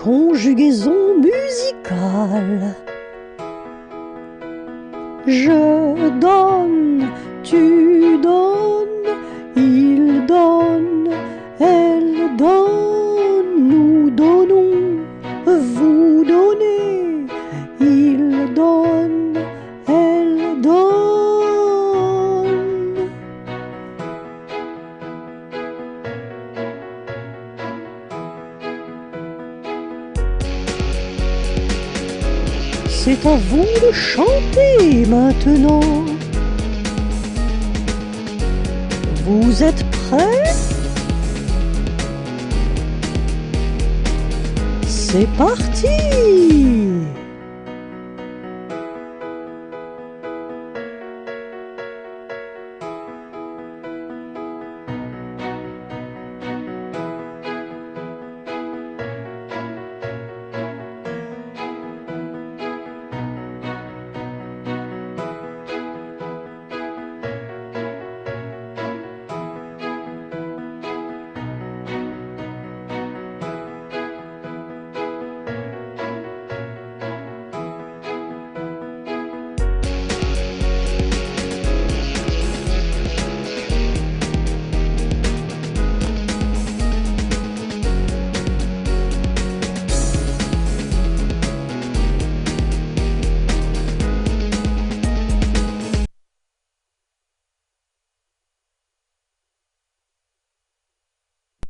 Conjugaison musicale. Je donne, tu donnes, il donne, elle donne, nous donnons, vous donnez, il donne, elle donne. C'est à vous de chanter maintenant. Vous êtes prêts? C'est parti!